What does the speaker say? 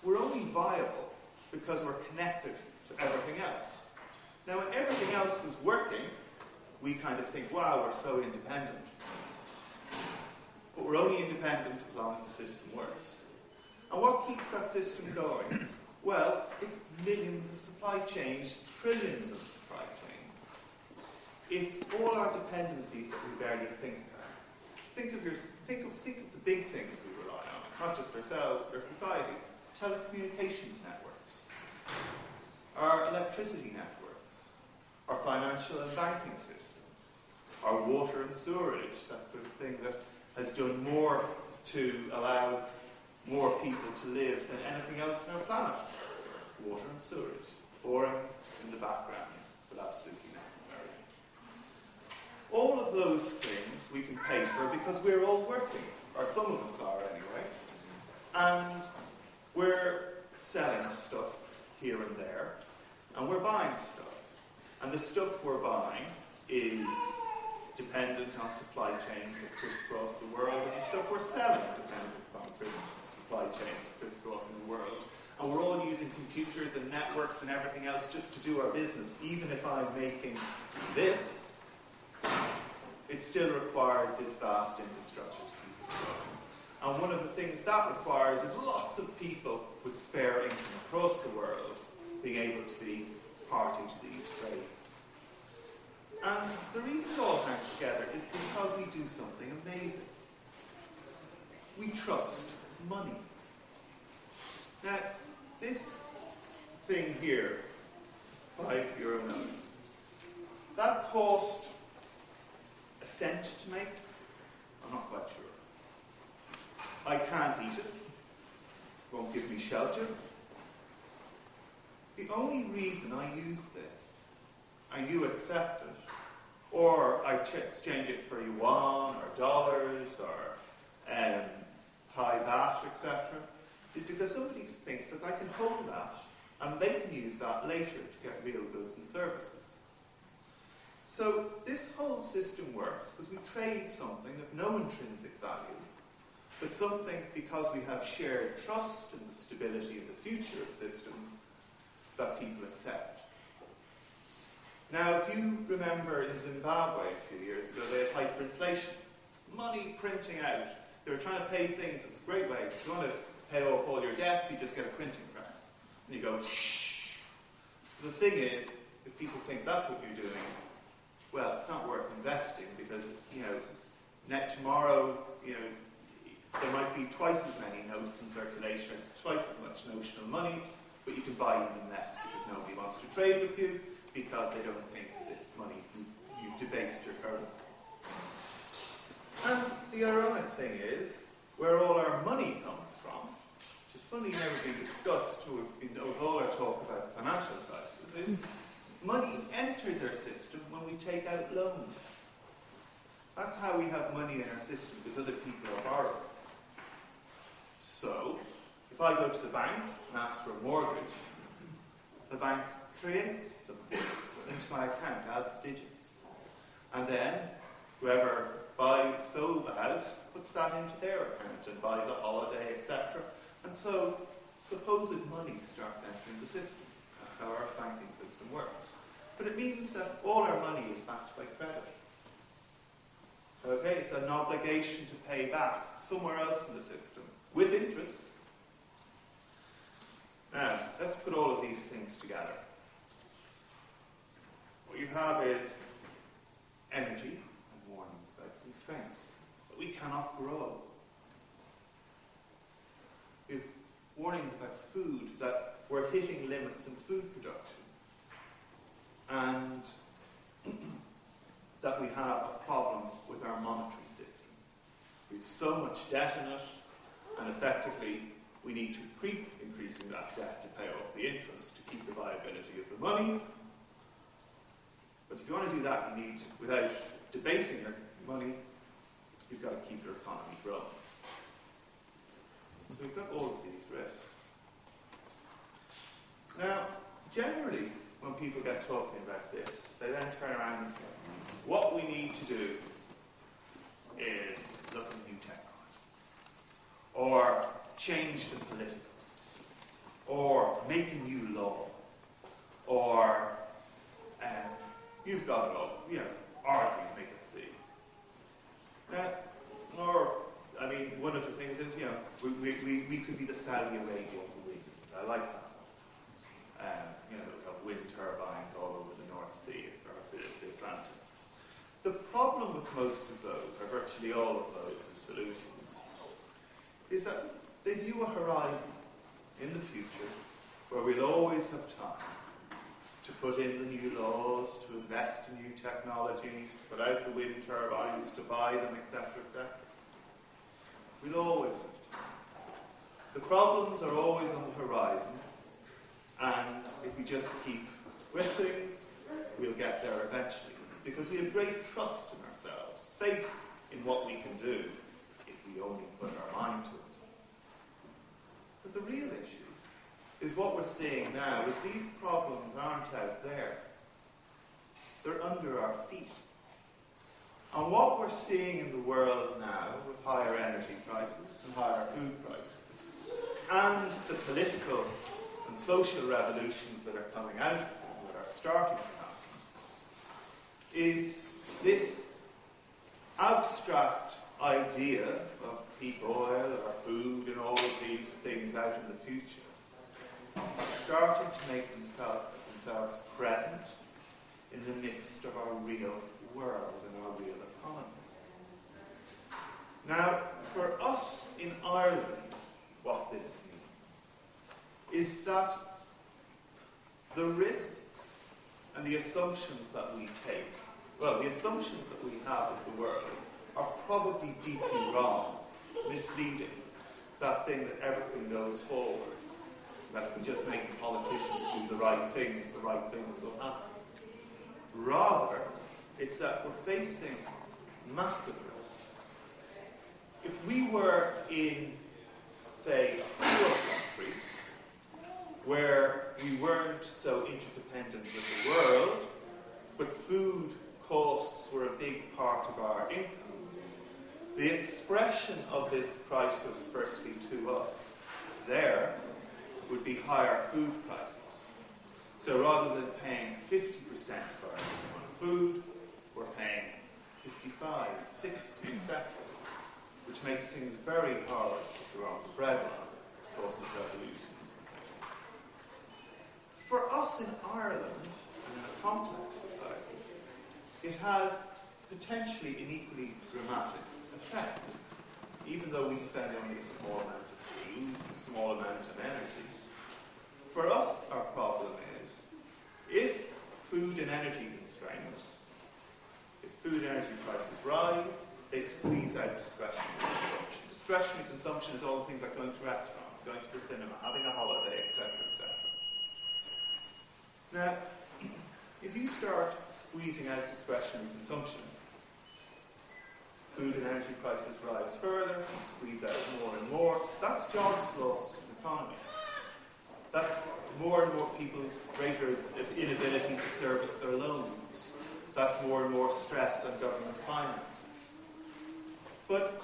we're only viable because we're connected to everything else. Now, when everything else is working, we kind of think, wow, we're so independent. But we're only independent as long as the system works. And what keeps that system going? Well, it's millions of supply chains, trillions of supply chains. It's all our dependencies that we barely think about. Think of the big things we rely on, not just ourselves, but our society. Telecommunications networks, our electricity networks, our financial and banking systems, our water and sewerage, that sort of thing that has done more to allow more people to live than anything else on our planet. Water and sewerage, boring in the background, but absolutely necessary. All of those things we can pay for because we're all working, or some of us are anyway, and we're selling stuff here and there, and we're buying stuff. And the stuff we're buying is dependent on supply chains that crisscross the world, and the stuff we're selling depends upon supply chains crisscrossing the world. And we're all using computers and networks and everything else just to do our business. Even if I'm making this, it still requires this vast infrastructure to keep us going. And one of the things that requires is lots of people with spare income across the world being able to be party to these trades. And the reason it all hangs together is because we do something amazing. We trust money. Now, this thing here, €5 note, that cost a cent to make? I'm not quite sure. I can't eat it. Won't give me shelter. The only reason I use this, and you accept it, or I exchange it for yuan, or dollars, or Thai baht, etc., is because somebody thinks that I can hold that, and they can use that later to get real goods and services. So this whole system works because we trade something of no intrinsic value, but something because we have shared trust in the stability of the future of systems that people accept. Now, if you remember in Zimbabwe a few years ago, they had hyperinflation. Money printing out. They were trying to pay things. It's a great way. If you want to pay off all your debts, you just get a printing press. And you go, shh. The thing is, if people think that's what you're doing, well, it's not worth investing because, tomorrow, there might be twice as many notes in circulation, twice as much notional money, but you can buy even less because nobody wants to trade with you because they don't think this money, you've debased your currency. And the ironic thing is, where all our money comes from, which is funny never been discussed with all our talk about the financial crisis, is money enters our system when we take out loans. That's how we have money in our system, because other people are borrowing. So, if I go to the bank and ask for a mortgage, the bank creates the money into my account, adds digits. And then, whoever sold the house puts that into their account and buys a holiday, etc. And so, supposed money starts entering the system. That's how our banking system works. But it means that all our money is backed by credit. Okay, it's an obligation to pay back somewhere else in the system, with interest. Now, let's put all of these things together. What you have is energy and warnings about constraints. But we cannot grow. We have warnings about food, that we're hitting limits in food production. And that we have a problem with our monetary system. We have so much debt in it, and effectively we need to keep increasing that debt to pay off the interest to keep the viability of the money. But if you want to do that, you need, without debasing your money, you've got to keep your economy growing. So we've got all of these risks. Now, generally, when people get talking about this, they then turn around and say, what we need to do is look at new technology, or change the political system, or make a new law, or you've got it all, argue, make us see. One of the things is, we could be the Saudi Arabia of the wind. I like that. We have wind turbines all over the North Sea or the Atlantic. The problem with most of those, or virtually all of those as solutions, is that they view a horizon in the future where we'll always have time to put in the new laws, to invest in new technologies, to put out the wind turbines, to buy them, etc., etc. We'll always have time. The problems are always on the horizon, and if we just keep with things, we'll get there eventually. Because we have great trust in ourselves, faith in what we can do, if we only put our mind to it. But the real issue is what we're seeing now is these problems aren't out there. They're under our feet. And what we're seeing in the world now, with higher energy prices and higher food prices, and the political and social revolutions that are coming out of them, that are starting to happen, is this abstract idea of peak oil or food and all of these things out in the future are starting to make themselves present in the midst of our real world and our real economy. Now, for us in Ireland, what this means is that the risks and the assumptions that we take, the assumptions that we have of the world are probably deeply wrong, misleading. That thing that everything goes forward, that if we just make the politicians do the right things will happen. Rather, it's that we're facing massive risks. If we were in, say, a poor country, where we weren't so interdependent with the world, but food costs were a big part of our income, the expression of this crisis, firstly to us there, would be higher food prices. So rather than paying 50% of our income on food, we're paying 55, 60, etc., which makes things very hard to throw on the bread line, causes revolutions. For us in Ireland, and in a complex society, it has potentially an equally dramatic effect. Even though we spend only a small amount of food, a small amount of energy, for us our problem is, if food and energy constraints, if food and energy prices rise, they squeeze out discretionary consumption. Discretionary consumption is all the things like going to restaurants, going to the cinema, having a holiday, etc., etc. Now, if you start squeezing out discretionary consumption, food and energy prices rise further, you squeeze out more and more, that's jobs lost in the economy. That's more and more people's greater inability to service their loans. That's more and more stress on government finances. But